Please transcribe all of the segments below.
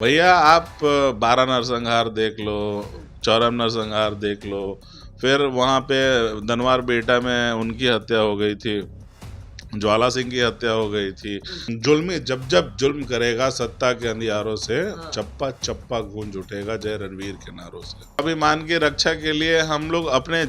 भैया आप बारह नरसंहार देख लो, चौरम नरसंहार देख लो, फिर वहाँ पे दनवार बेटा में उनकी हत्या हो गई थी, ज्वाला सिंह की हत्या हो गई थी। जुल्मी जब जब जुल्म करेगा सत्ता के अंधियारों से, चप्पा चप्पा गूंज उठेगा जय रणवीर के नारों से। स्वाभिमान की रक्षा के लिए हम लोग अपने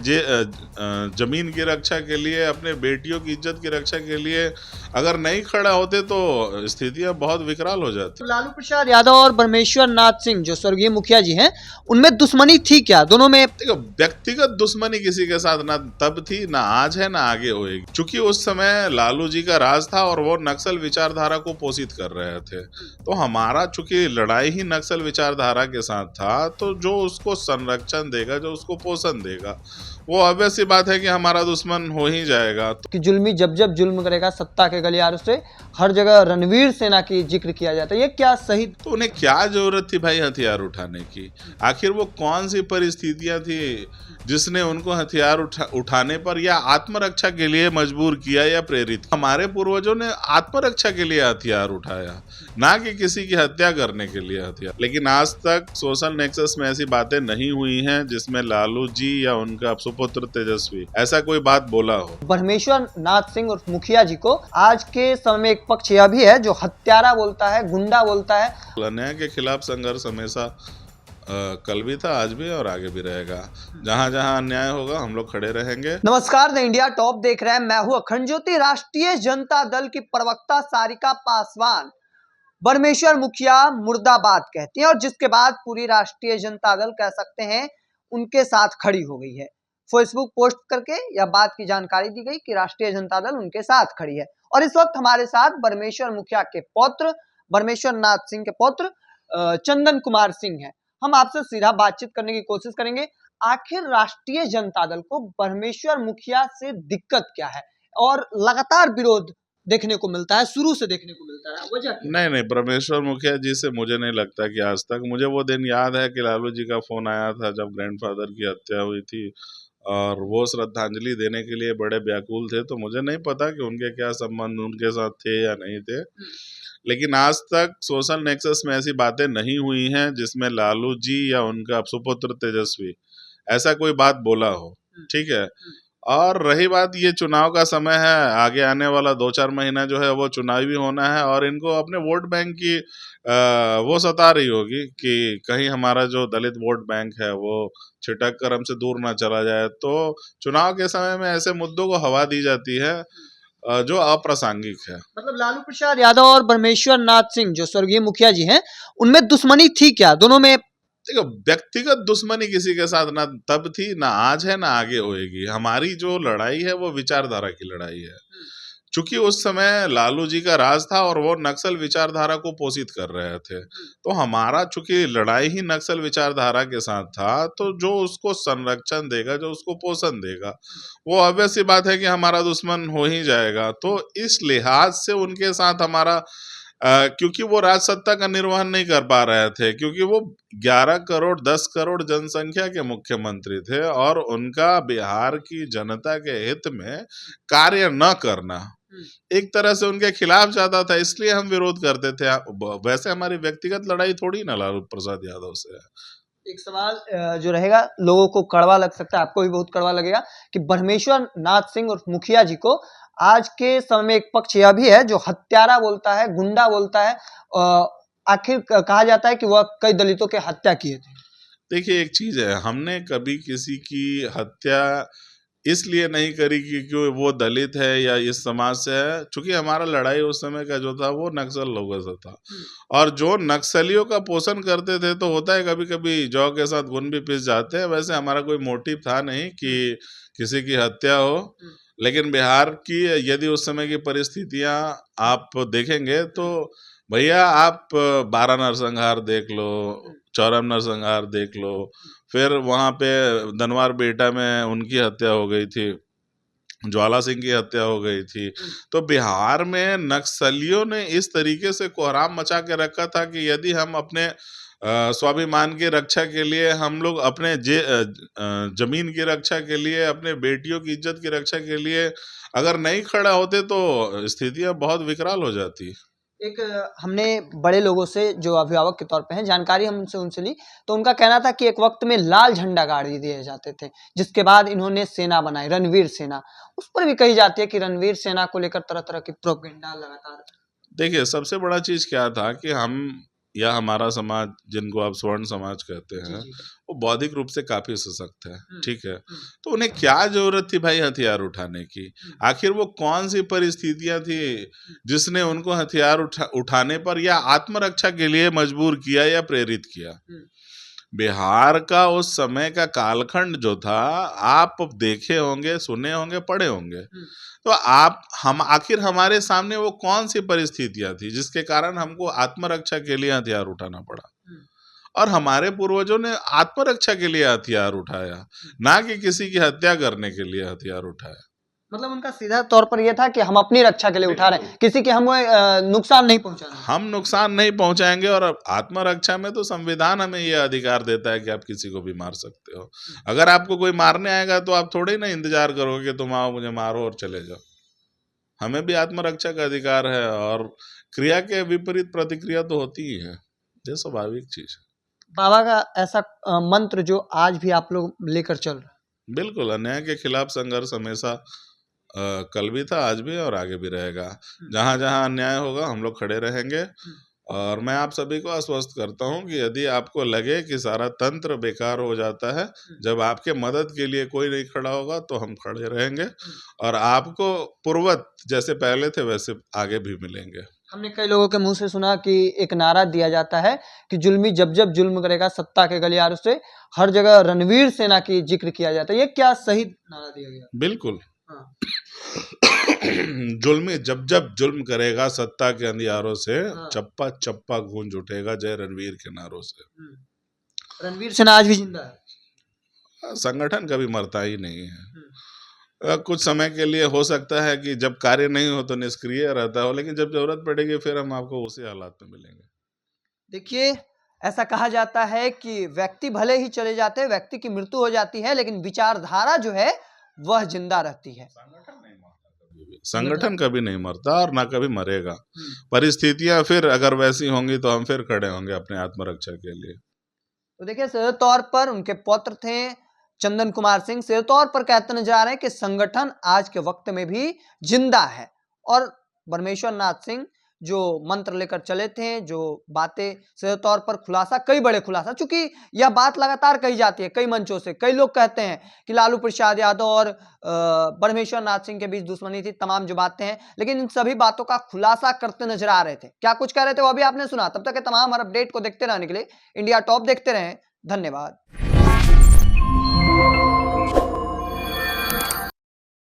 जमीन की रक्षा के लिए, अपने बेटियों की इज्जत की रक्षा के लिए अगर नहीं खड़ा होते तो स्थितियां बहुत विकराल हो जाती। लालू प्रसाद यादव और परमेश्वर नाथ सिंह जो स्वर्गीय मुखिया जी हैं, उनमें दुश्मनी थी क्या? दोनों में देखो, व्यक्तिगत दुश्मनी किसी के साथ ना तब थी, ना आज है, ना आगे होएगी। चूंकि उस समय लालू जी का राज था और वो नक्सल विचारधारा को पोषित कर रहे थे, तो हमारा चूंकि लड़ाई ही नक्सल विचारधारा के साथ था, तो जो उसको संरक्षण देगा, जो उसको पोषण देगा, वो ऑब्वियस सी बात है कि हमारा दुश्मन हो ही जाएगा। कि जुल्मी जब जब जुल्म करेगा सत्ता के गलियारों से, हर जगह रणवीर सेना की जिक्र किया जाता है। ये क्या सही? तो उन्हें क्या जरूरत थी भाई हथियार उठाने की? आखिर वो कौन सी परिस्थितियां थी जिसने उनको हथियार उठाने पर या आत्मरक्षा के लिए मजबूर किया या प्रेरित? हमारे पूर्वजों ने आत्मरक्षा के लिए हथियार उठाया, ना कि किसी की हत्या करने के लिए हथियार। लेकिन आज तक सोशल नेक्सस में ऐसी बातें नहीं हुई हैं जिसमें लालू जी या उनका सुपुत्र तेजस्वी ऐसा कोई बात बोला हो। परमेश्वर नाथ सिंह और मुखिया जी को आज के समय में एक पक्ष यह भी है जो हत्यारा बोलता है, गुंडा बोलता है। अन्याय के खिलाफ संघर्ष हमेशा कल भी था, आज भी और आगे भी रहेगा। जहां जहां अन्याय होगा हम लोग खड़े रहेंगे। नमस्कार, द इंडिया टॉप देख रहे हैं। मैं हूं अखंड ज्योति। राष्ट्रीय जनता दल की प्रवक्ता सारिका पासवान परमेश्वर मुखिया मुर्दाबाद कहती हैं, और जिसके बाद पूरी राष्ट्रीय जनता दल कह सकते हैं उनके साथ खड़ी हो गई है। फेसबुक पोस्ट करके यह बात की जानकारी दी गई कि राष्ट्रीय जनता दल उनके साथ खड़ी है। और इस वक्त हमारे साथ परमेश्वर मुखिया के पौत्र, परमेश्वर नाथ सिंह के पौत्र चंदन कुमार सिंह है। हम आपसे सीधा बातचीत करने की कोशिश करेंगे। आखिर राष्ट्रीय जनता दल को परमेश्वर मुखिया से दिक्कत क्या है, और लगातार विरोध देखने को मिलता है, शुरू से देखने को मिलता है, वजह क्या? नहीं, परमेश्वर मुखिया जी से मुझे नहीं लगता कि आज तक, मुझे वो दिन याद है कि लालू जी का फोन आया था जब ग्रैंडफादर की हत्या हुई थी और वो श्रद्धांजलि देने के लिए बड़े व्याकुल थे। तो मुझे नहीं पता कि उनके क्या संबंध उनके साथ थे या नहीं थे, लेकिन आज तक सोशल नेक्सस में ऐसी बातें नहीं हुई हैं जिसमें लालू जी या उनका सुपुत्र तेजस्वी ऐसा कोई बात बोला हो। ठीक है। और रही बात, ये चुनाव का समय है, आगे आने वाला 2-4 महीना जो है वो चुनावी होना है और इनको अपने वोट बैंक की वो सता रही होगी कि कहीं हमारा जो दलित वोट बैंक है वो छिटक कर हमसे दूर ना चला जाए। तो चुनाव के समय में ऐसे मुद्दों को हवा दी जाती है जो अप्रासंगिक है। मतलब लालू प्रसाद यादव और परमेश्वर नाथ सिंह जो स्वर्गीय मुखिया जी हैं, उनमें दुश्मनी थी क्या? दोनों में देखो, व्यक्तिगत दुश्मनी किसी के साथ ना तब थी, ना आज है, ना आगे होएगी। हमारी जो लड़ाई है वो विचारधारा की लड़ाई है। चूंकि उस समय लालू जी का राज था और वो नक्सल विचारधारा को पोषित कर रहे थे, तो हमारा चूंकि लड़ाई ही नक्सल विचारधारा के साथ था, तो जो उसको संरक्षण देगा, जो उसको पोषण देगा, वो ऑब्वियस सी बात है कि हमारा दुश्मन हो ही जाएगा। तो इस लिहाज से उनके साथ हमारा क्योंकि वो राज सत्ता का निर्वहन नहीं कर पा रहे थे, क्योंकि वो 11 करोड़ 10 करोड़ जनसंख्या के मुख्यमंत्री थे और उनका बिहार की जनता के हित में कार्य न करना एक तरह से उनके खिलाफ जाता था, इसलिए हम विरोध करते थे। वैसे हमारी व्यक्तिगत लड़ाई थोड़ी ना लालू प्रसाद यादव से है। एक सवाल जो रहेगा, लोगों को कड़वा लग सकता है, आपको भी बहुत कड़वा लगेगा, कि परमेश्वर नाथ सिंह और मुखिया जी को आज के समय में एक पक्ष यह भी है जो हत्यारा बोलता है, गुंडा बोलता है। आखिर कहा जाता है कि वह कई दलितों के हत्या किए थे। देखिए, एक चीज है, हमने कभी किसी की हत्या इसलिए नहीं करी क्योंकि वो दलित है या इस समाज से है। चूंकि हमारा लड़ाई उस समय का जो था वो नक्सल लोगों से था, और जो नक्सलियों का पोषण करते थे, तो होता है कभी कभी जौ के साथ गुण भी पिस जाते हैं। वैसे हमारा कोई मोटिव था नहीं कि किसी की हत्या हो। लेकिन बिहार की यदि उस समय की परिस्थितियां आप देखेंगे तो भैया आप बारह नरसंहार देख लो, चौरम नरसंहार देख लो, फिर वहाँ पे दनवार बेटा में उनकी हत्या हो गई थी, ज्वाला सिंह की हत्या हो गई थी। तो बिहार में नक्सलियों ने इस तरीके से कोहराम मचा के रखा था कि यदि हम अपने स्वाभिमान की रक्षा के लिए, हम लोग अपने जमीन की रक्षा के लिए, अपने बेटियों की इज्जत की रक्षा के लिए अगर नहीं खड़ा होते तो स्थितियां बहुत विकराल हो जाती। एक हमने बड़े लोगों से जो अभिभावक के तौर पे हैं जानकारी हमसे उनसे ली, तो उनका कहना था कि एक वक्त में लाल झंडा गाड़ दिए जाते थे, जिसके बाद इन्होंने सेना बनाई, रणवीर सेना। उस पर भी कही जाती है कि रणवीर सेना को लेकर तरह तरह की प्रोपेगेंडा लगातार। देखिए, सबसे बड़ा चीज क्या था कि हम या हमारा समाज, जिनको आप स्वर्ण समाज कहते हैं, वो बौद्धिक रूप से काफी सशक्त है, ठीक है। तो उन्हें क्या जरूरत थी भाई हथियार उठाने की? आखिर वो कौन सी परिस्थितियां थी जिसने उनको हथियार उठाने पर या आत्मरक्षा के लिए मजबूर किया या प्रेरित किया? बिहार का उस समय का कालखंड जो था, आप देखे होंगे, सुने होंगे, पढ़े होंगे। तो हम आखिर हमारे सामने वो कौन सी परिस्थितियां थी जिसके कारण हमको आत्मरक्षा के लिए हथियार उठाना पड़ा? और हमारे पूर्वजों ने आत्मरक्षा के लिए हथियार उठाया, ना कि किसी की हत्या करने के लिए हथियार उठाया। मतलब उनका सीधा तौर पर यह था कि हम अपनी रक्षा के लिए उठा रहे हैं, किसी के हम नुकसान नहीं पहुंचाना। हम नुकसान नहीं पहुंचाएंगे, और आत्मरक्षा में तो संविधान हमें यह अधिकार देता है कि आप किसी को भी मार सकते हो। अगर आपको कोई मारने आएगा तो आप थोड़े ना इंतजार करोगे कि तुम आओ मुझे मारो और चले जाओ। हमें भी आत्मरक्षा का अधिकार है, और क्रिया के विपरीत प्रतिक्रिया तो होती ही है, ये स्वाभाविक चीज है। बाबा का ऐसा मंत्र जो आज भी आप लोग लेकर चल रहे हैं। बिल्कुल, अन्याय के खिलाफ संघर्ष हमेशा कल भी था, आज भी है और आगे भी रहेगा। जहां जहां अन्याय होगा हम लोग खड़े रहेंगे। और मैं आप सभी को आश्वस्त करता हूं कि यदि आपको लगे कि सारा तंत्र बेकार हो जाता है, जब आपके मदद के लिए कोई नहीं खड़ा होगा, तो हम खड़े रहेंगे और आपको पूर्वत जैसे पहले थे वैसे आगे भी मिलेंगे। हमने कई लोगों के मुंह से सुना कि एक नारा दिया जाता है कि जुल्मी जब जब जुल्म करेगा सत्ता के गलियारों से, हर जगह रणवीर सेना की जिक्र किया जाता है। ये क्या सही नारा दिया गया? बिल्कुल। जुल्मी जब जब जुल्म करेगा सत्ता के अंधियारों से, चप्पा चप्पा गूंज उठेगा जय रणवीर के नारों से। रणवीर सेना आज भी जिंदा है। संगठन कभी मरता ही नहीं है। कुछ समय के लिए हो सकता है कि जब कार्य नहीं हो तो निष्क्रिय रहता हो, लेकिन जब जरूरत पड़ेगी फिर हम आपको उसी हालात में मिलेंगे। देखिए, ऐसा कहा जाता है कि व्यक्ति भले ही चले जाते हैं, व्यक्ति की मृत्यु हो जाती है, लेकिन विचारधारा जो है वह जिंदा रहती है। संगठन कभी नहीं मरता और ना कभी मरेगा। परिस्थितियां फिर अगर वैसी होंगी तो हम फिर खड़े होंगे अपने आत्मरक्षा के लिए। तो देखिए, सीधे तौर पर उनके पौत्र थे चंदन कुमार सिंह, सीधे तौर पर कहते नजर आ रहे हैं कि संगठन आज के वक्त में भी जिंदा है। और परमेश्वर नाथ सिंह जो मंत्र लेकर चले थे, जो बातें सीधे तौर पर खुलासा, कई बड़े खुलासा, चूंकि यह बात लगातार कही जाती है कई मंचों से, कई लोग कहते हैं कि लालू प्रसाद यादव और परमेश्वर नाथ सिंह के बीच दुश्मनी थी, तमाम जो बातें हैं, लेकिन इन सभी बातों का खुलासा करते नजर आ रहे थे। क्या कुछ कह रहे थे वो भी आपने सुना। तब तक के तमाम हर अपडेट को देखते रहने के लिए इंडिया टॉप देखते रहें। धन्यवाद।